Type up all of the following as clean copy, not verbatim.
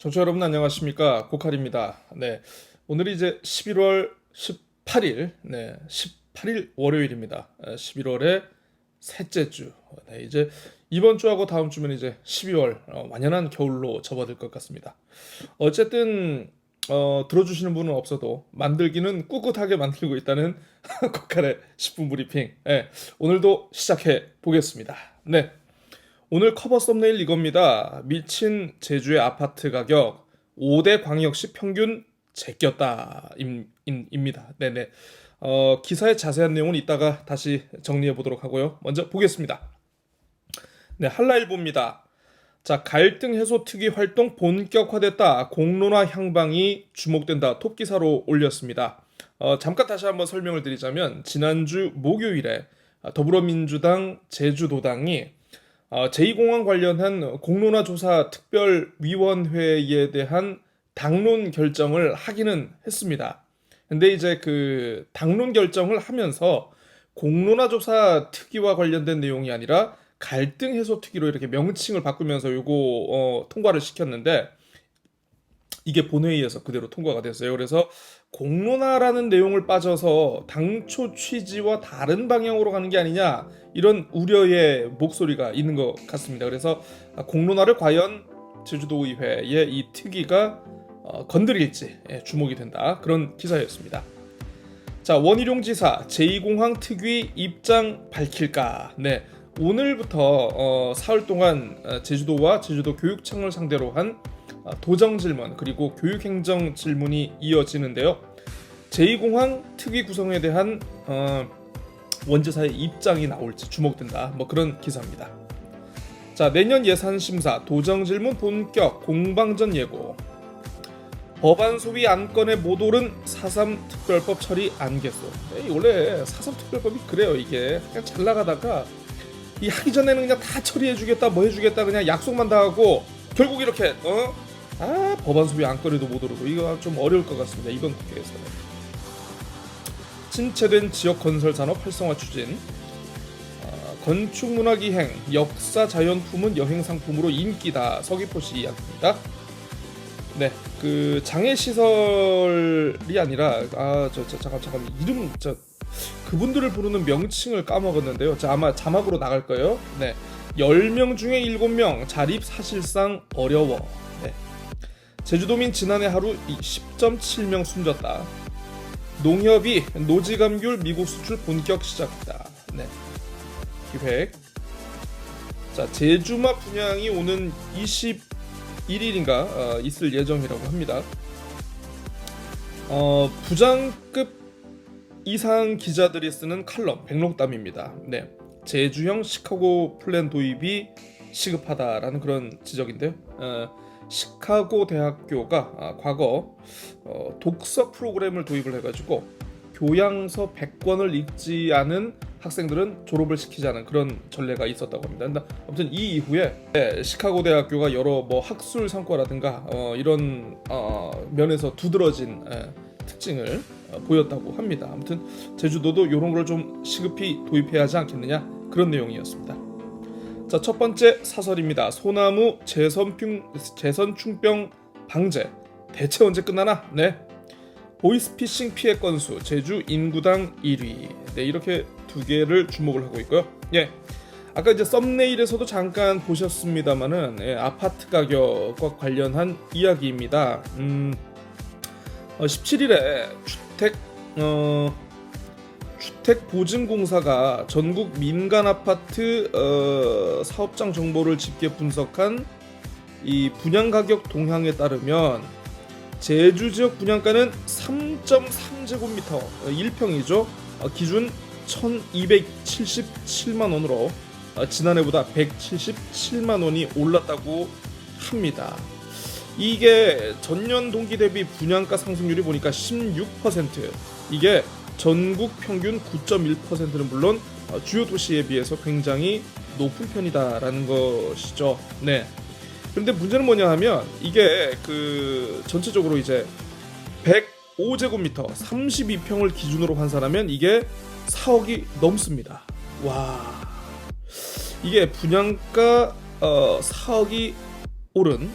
청취자 여러분 안녕하십니까? 고칼입니다. 네. 오늘이 이제 11월 18일, 18일 월요일입니다. 11월의 셋째 주. 네, 이제 이번 주하고 다음 주면 이제 12월 완연한 겨울로 접어들 것 같습니다. 어쨌든 들어주시는 분은 없어도 만들기는 꿋꿋하게 만들고 있다는 고칼의 10분 브리핑. 네, 오늘도 시작해 보겠습니다. 네. 오늘 커버 썸네일 이겁니다. 미친 제주의 아파트 가격 5대 광역시 평균 제꼈다 입니다. 네네. 기사의 자세한 내용은 이따가 다시 정리해 보도록 하고요. 먼저 보겠습니다. 네, 한라일보입니다. 자, 갈등 해소 특위 활동 본격화됐다. 공론화 향방이 주목된다. 톱 기사로 올렸습니다. 잠깐 다시 한번 설명을 드리자면 지난주 목요일에 더불어민주당 제주도당이 제2공항 관련한 공론화 조사 특별위원회에 대한 당론 결정을 하기는 했습니다. 근데 이제 그 당론 결정을 하면서 공론화 조사 특위와 관련된 내용이 아니라 갈등 해소 특위로 이렇게 명칭을 바꾸면서 요거 통과를 시켰는데 이게 본회의에서 그대로 통과가 됐어요. 그래서 공론화라는 내용을 빠져서 당초 취지와 다른 방향으로 가는 게 아니냐 이런 우려의 목소리가 있는 것 같습니다. 그래서 공론화를 과연 제주도의회의 이 특위가 건드릴지 주목이 된다. 그런 기사였습니다. 자, 원희룡 지사 제2공항 특위 입장 밝힐까? 네, 오늘부터 사흘 동안 제주도와 제주도 교육청을 상대로 한 도정 질문 그리고 교육행정 질문이 이어지는데요. 제2공항 특위 구성에 대한 원지사의 입장이 나올지 주목된다. 뭐 그런 기사입니다. 자, 내년 예산 심사 도정 질문 본격 공방전 예고. 법안 소위 안건에 못 오른 4.3 특별법 처리 안개소. 원래 4.3 특별법이 그래요. 이게 그냥 잘 나가다가 이 하기 전에는 그냥 다 처리해주겠다 뭐 해주겠다 그냥 약속만 다 하고 결국 이렇게 법안 소위 안건에도 못 오르고 이거 좀 어려울 것 같습니다. 이번 국회에서는. 침체된 지역 건설 산업 활성화 추진. 건축 문화 기행 역사 자연품은 여행 상품으로 인기다. 서귀포시 이야기입니다. 네, 그 장애 시설이 아니라 잠깐 이름 그분들을 부르는 명칭을 까먹었는데요. 자, 아마 자막으로 나갈 거예요. 네, 10명 중에 7명 자립 사실상 어려워. 네. 제주도민 지난해 하루 10.7명 숨졌다. 농협이 노지감귤 미국 수출 본격 시작이다. 네, 기획. 자, 제주마 분양이 오는 21일인가 있을 예정이라고 합니다. 부장급 이상 기자들이 쓰는 칼럼 백록담입니다. 네, 제주형 시카고 플랜 도입이 시급하다라는 그런 지적인데요. 시카고 대학교가 과거 독서 프로그램을 도입을 해가지고 교양서 100권을 읽지 않은 학생들은 졸업을 시키지 않은 그런 전례가 있었다고 합니다. 아무튼 이 이후에 시카고 대학교가 여러 뭐 학술 성과라든가 이런 면에서 두드러진 특징을 보였다고 합니다. 아무튼 제주도도 이런 걸 좀 시급히 도입해야 하지 않겠느냐 그런 내용이었습니다. 자, 첫 번째 사설입니다. 소나무 재선충병 방제 대체 언제 끝나나? 네. 보이스피싱 피해 건수 제주 인구당 1위. 네, 이렇게 두 개를 주목을 하고 있고요. 예. 아까 이제 썸네일에서도 잠깐 보셨습니다만은 아파트 가격과 관련한 이야기입니다. 17일에 주택보증공사가 전국 민간 아파트 사업장 정보를 집계 분석한 이 분양 가격 동향에 따르면 제주 지역 분양가는 3.3제곱미터 1평이죠. 기준 1,277만 원으로 지난해보다 177만 원이 올랐다고 합니다. 이게 전년 동기 대비 분양가 상승률이 보니까 16%. 이게 전국 평균 9.1%는 물론 주요 도시에 비해서 굉장히 높은 편이다라는 것이죠. 네. 그런데 문제는 뭐냐 하면 이게 그 전체적으로 이제 105제곱미터 32평을 기준으로 환산하면 이게 4억이 넘습니다. 와, 이게 분양가 4억이 오른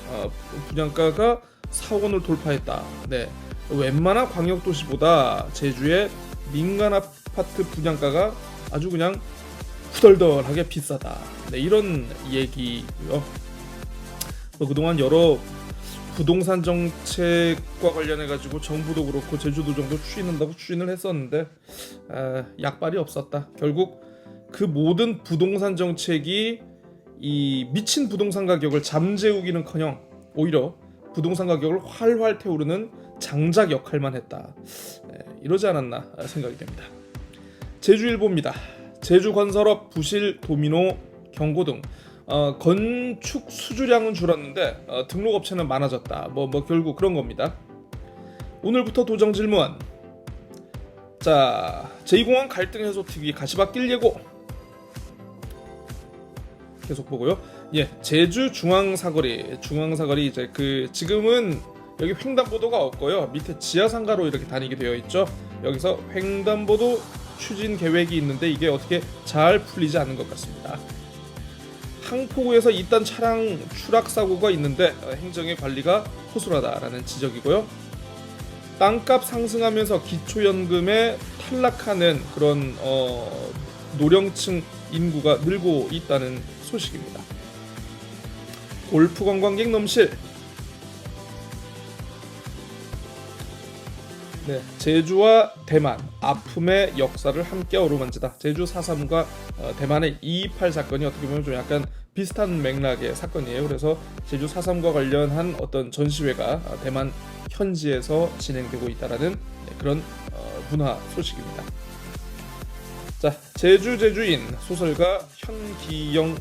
분양가가 4억 원을 돌파했다. 네, 웬만한 광역 도시보다 제주의 민간 아파트 분양가가 아주 그냥 후덜덜하게 비싸다. 네, 이런 얘기고요. 그동안 여러 부동산 정책과 관련해 가지고 정부도 그렇고 제주도 정도 추진한다고 추진을 했었는데 약발이 없었다. 결국 그 모든 부동산 정책이 이 미친 부동산 가격을 잠재우기는커녕 오히려 부동산 가격을 활활 태우르는 장작 역할만 했다. 이러지 않았나 생각이 됩니다. 제주일보입니다. 제주건설업 부실 도미노 경고 등 건축 수주량은 줄었는데 등록업체는 많아졌다. 결국 그런 겁니다. 오늘부터 도정 질문. 자, 제2공항 갈등 해소 특위 가시밭길 예고. 계속 보고요. 예, 제주 중앙사거리 이제 지금은 여기 횡단보도가 없고요. 밑에 지하상가로 이렇게 다니게 되어 있죠. 여기서 횡단보도 추진 계획이 있는데 이게 어떻게 잘 풀리지 않는 것 같습니다. 항포구에서 이딴 차량 추락 사고가 있는데 행정의 관리가 허술하다라는 지적이고요. 땅값 상승하면서 기초연금에 탈락하는 그런 노령층 인구가 늘고 있다는 소식입니다. 골프 관광객 넘실. 네, 제주와 대만 아픔의 역사를 함께 어루만지다. 제주 4.3과 대만의 2.28 사건이 어떻게 보면 좀 약간 비슷한 맥락의 사건이에요. 그래서 제주 4.3과 관련한 어떤 전시회가 대만 현지에서 진행되고 있다라는 그런 문화 소식입니다. 자, 제주인 소설가 현기영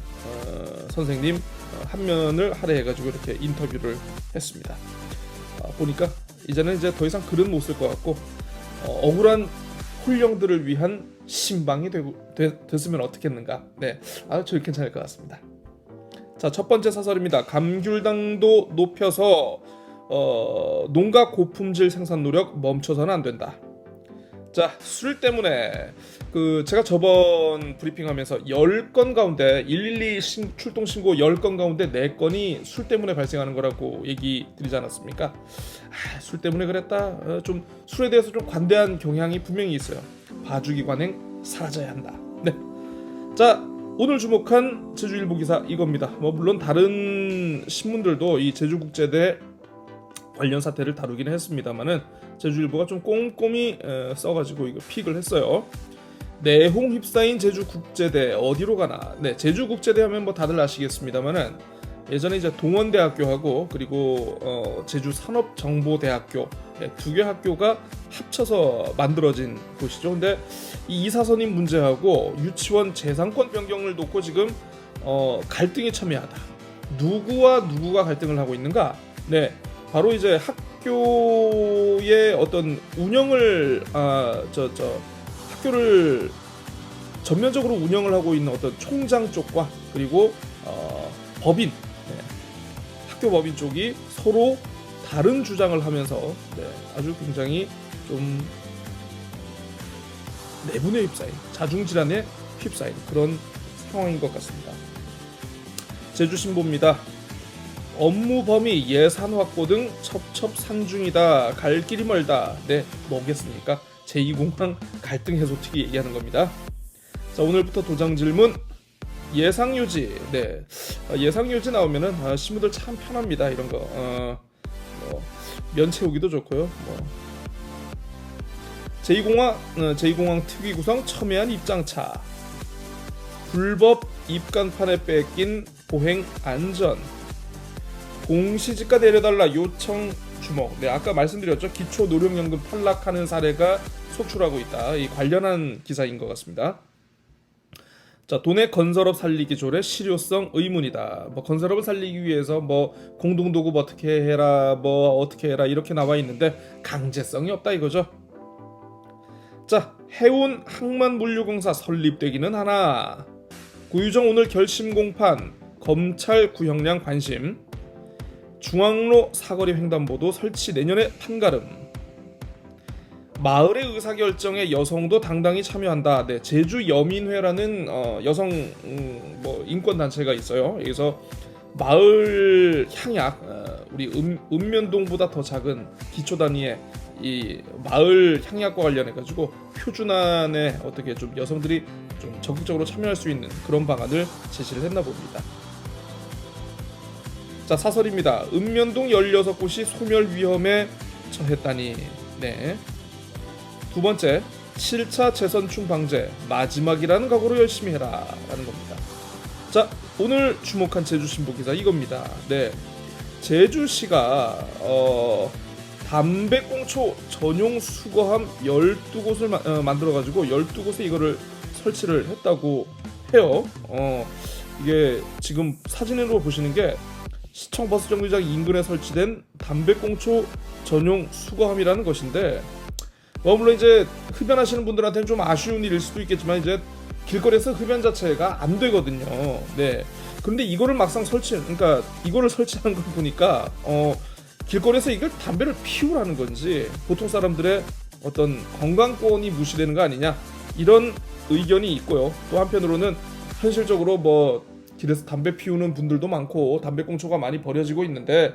선생님 한 면을 할애해가지고 이렇게 인터뷰를 했습니다. 보니까 이제는 더 이상 글은 못 쓸 것 같고 억울한 홀령들을 위한 신방이 됐으면 어떻겠는가. 네, 아주 괜찮을 것 같습니다. 자, 첫 번째 사설입니다. 감귤당도 높여서 농가 고품질 생산 노력 멈춰서는 안 된다. 자, 술 때문에 제가 저번 브리핑하면서 10건 가운데 112 출동 신고 10건 가운데 4건이 술 때문에 발생하는 거라고 얘기 드리지 않았습니까? 술 때문에 그랬다. 좀 술에 대해서 좀 관대한 경향이 분명히 있어요. 봐주기 관행 사라져야 한다. 네. 자, 오늘 주목한 제주일보 기사 이겁니다. 물론 다른 신문들도 이 제주국제대 관련 사태를 다루기는 했습니다만은 제주일보가 좀 꼼꼼히 써가지고 이거 픽을 했어요. 내홍 휩싸인 제주국제대 어디로 가나. 네, 제주국제대 하면 다들 아시겠습니다만은 예전에 이제 동원대학교하고 그리고 제주산업정보대학교 두 개 학교가 합쳐서 만들어진 곳이죠. 근데 이 이사선임 문제하고 유치원 재산권 변경을 놓고 지금 갈등이 첨예하다. 누구와 누구가 갈등을 하고 있는가? 네, 바로 이제 학교의 어떤 운영을 학교를 전면적으로 운영을 하고 있는 어떤 총장 쪽과 그리고 법인, 학교 법인 쪽이 서로 다른 주장을 하면서 아주 굉장히 좀 내분에 휩싸인, 자중질환에 휩싸인 그런 상황인 것 같습니다. 제주신보입니다. 업무 범위, 예산 확보 등 첩첩산중이다. 갈 길이 멀다. 네, 뭐겠습니까? 제2공항 갈등 해소 특위 얘기하는 겁니다. 자, 오늘부터 도장 질문. 예상 유지. 네, 예상 유지 나오면은 신부들 참 편합니다. 이런 거 면 채우기도 좋고요. 제2공항 특위 구성 첨예한 입장차. 불법 입간판에 뺏긴 보행 안전. 공시지가 내려달라 요청 주목. 네, 아까 말씀드렸죠. 기초 노령연금 탈락하는 사례가 속출하고 있다. 이 관련한 기사인 것 같습니다. 자, 도내 건설업 살리기 조례 실효성 의문이다. 건설업을 살리기 위해서 공동도급 어떻게 해라, 어떻게 해라 이렇게 나와 있는데 강제성이 없다 이거죠. 자, 해운 항만물류공사 설립되기는 하나. 구유정 오늘 결심 공판. 검찰 구형량 관심. 중앙로 사거리 횡단보도 설치 내년에 판가름. 마을의 의사결정에 여성도 당당히 참여한다. 네, 제주 여민회라는 여성 인권 단체가 있어요. 여기서 마을 향약, 우리 읍면동보다 더 작은 기초 단위의 이 마을 향약과 관련해 가지고 표준안에 어떻게 좀 여성들이 좀 적극적으로 참여할 수 있는 그런 방안을 제시를 했나 봅니다. 자, 사설입니다. 읍면동 16곳이 소멸 위험에 처했다니. 네. 두 번째, 7차 재선충 방제 마지막이라는 각오로 열심히 해라 라는 겁니다. 자, 오늘 주목한 제주 신보 기사 이겁니다. 네. 제주시가 담배꽁초 전용 수거함 12곳을 만들어 가지고 12곳에 이거를 설치를 했다고 해요. 이게 지금 사진으로 보시는 게 시청 버스 정류장 인근에 설치된 담배꽁초 전용 수거함이라는 것인데, 물론 이제 흡연하시는 분들한테는 좀 아쉬운 일일 수도 있겠지만 이제 길거리에서 흡연 자체가 안 되거든요. 네. 그런데 이거를 막상 그러니까 이거를 설치하는 걸 보니까 길거리에서 이걸 담배를 피우라는 건지 보통 사람들의 어떤 건강권이 무시되는 거 아니냐 이런 의견이 있고요. 또 한편으로는 현실적으로 뭐 길에서 담배 피우는 분들도 많고 담배꽁초가 많이 버려지고 있는데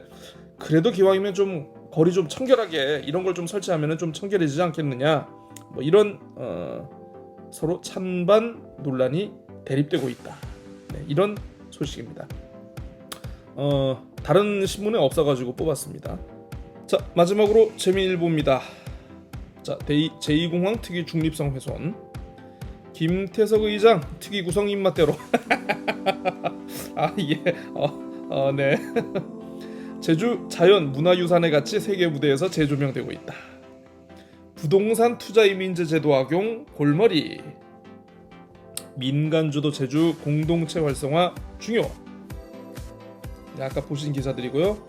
그래도 기왕이면 좀 거리 좀 청결하게 이런 걸 좀 설치하면 좀 청결해지지 않겠느냐 뭐 이런 서로 찬반 논란이 대립되고 있다. 네, 이런 소식입니다. 다른 신문에 없어가지고 뽑았습니다. 자, 마지막으로 재미일보입니다. 자, 제2공항 특위 중립성 훼손. 김태석 의장 특위 구성 입맛대로. 아, 예. 네. 제주 자연문화유산의 가치 세계 무대에서 재조명되고 있다. 부동산 투자 이민제 제도 악용 골머리. 민간주도 제주 공동체 활성화 중요. 네, 아까 보신 기사들이고요.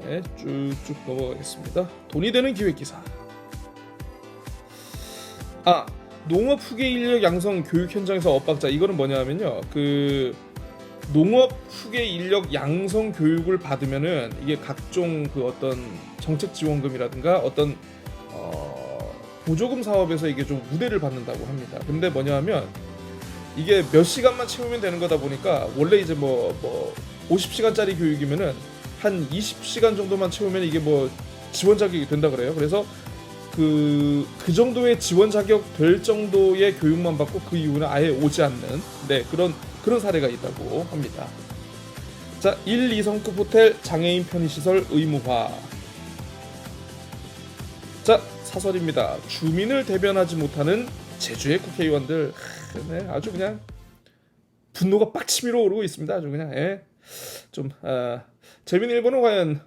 네, 쭉쭉 넘어가겠습니다. 돈이 되는 기획 기사. 농업 후계 인력 양성 교육 현장에서 엇박자. 이거는 뭐냐면요. 그 농업 후계 인력 양성 교육을 받으면은 이게 각종 그 어떤 정책 지원금이라든가 어떤 보조금 사업에서 이게 좀 우대를 받는다고 합니다. 근데 뭐냐면 이게 몇 시간만 채우면 되는 거다 보니까 원래 이제 뭐 50시간짜리 교육이면은 한 20시간 정도만 채우면 이게 뭐 지원 자격이 된다 그래요. 그래서 그 정도의 지원 자격 될 정도의 교육만 받고 그 이후는 아예 오지 않는 그런 사례가 있다고 합니다. 자, 1, 2성급 호텔 장애인 편의시설 의무화. 자, 사설입니다. 주민을 대변하지 못하는 제주의 국회의원들. 네, 아주 그냥 분노가 빡치미로 오르고 있습니다. 아주 그냥 좀 재미있는 일본은 과연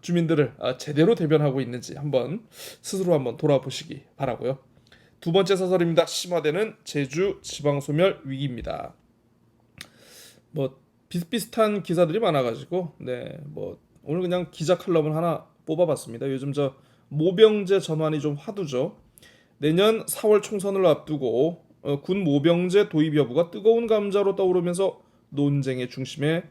주민들을 제대로 대변하고 있는지 스스로 한번 돌아보시기 바라고요. 두 번째 사설입니다. 심화되는 제주 지방소멸 위기입니다. 뭐 비슷비슷한 기사들이 많아가지고 오늘 그냥 기자 칼럼을 하나 뽑아봤습니다. 요즘 저 모병제 전환이 좀 화두죠. 내년 4월 총선을 앞두고 군 모병제 도입 여부가 뜨거운 감자로 떠오르면서 논쟁의 중심에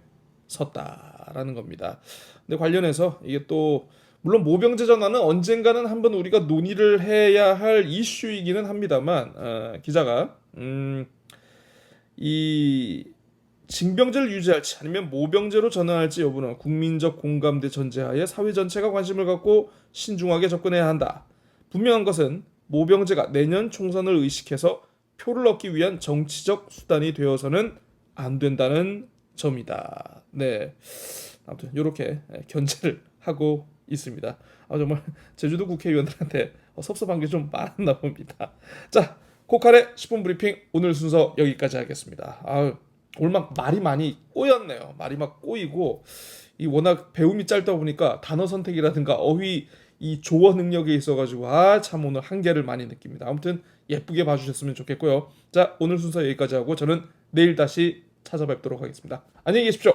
섰다라는 겁니다. 근데 관련해서 이게 또 물론 모병제 전환은 언젠가는 한번 우리가 논의를 해야 할 이슈이기는 합니다만 기자가 이 징병제를 유지할지 아니면 모병제로 전환할지 여부는 국민적 공감대 전제하에 사회 전체가 관심을 갖고 신중하게 접근해야 한다. 분명한 것은 모병제가 내년 총선을 의식해서 표를 얻기 위한 정치적 수단이 되어서는 안 된다는 점이다. 네, 아무튼 이렇게 견제를 하고 있습니다. 정말 제주도 국회의원들한테 섭섭한 게 좀 많았나 봅니다. 자, 코칼의 10분 브리핑 오늘 순서 여기까지 하겠습니다. 오늘 막 말이 많이 꼬였네요. 말이 막 꼬이고 이 워낙 배움이 짧다 보니까 단어 선택이라든가 어휘 이 조어 능력에 있어가지고 참 오늘 한계를 많이 느낍니다. 아무튼 예쁘게 봐주셨으면 좋겠고요. 자, 오늘 순서 여기까지 하고 저는 내일 다시 찾아뵙도록 하겠습니다. 안녕히 계십시오.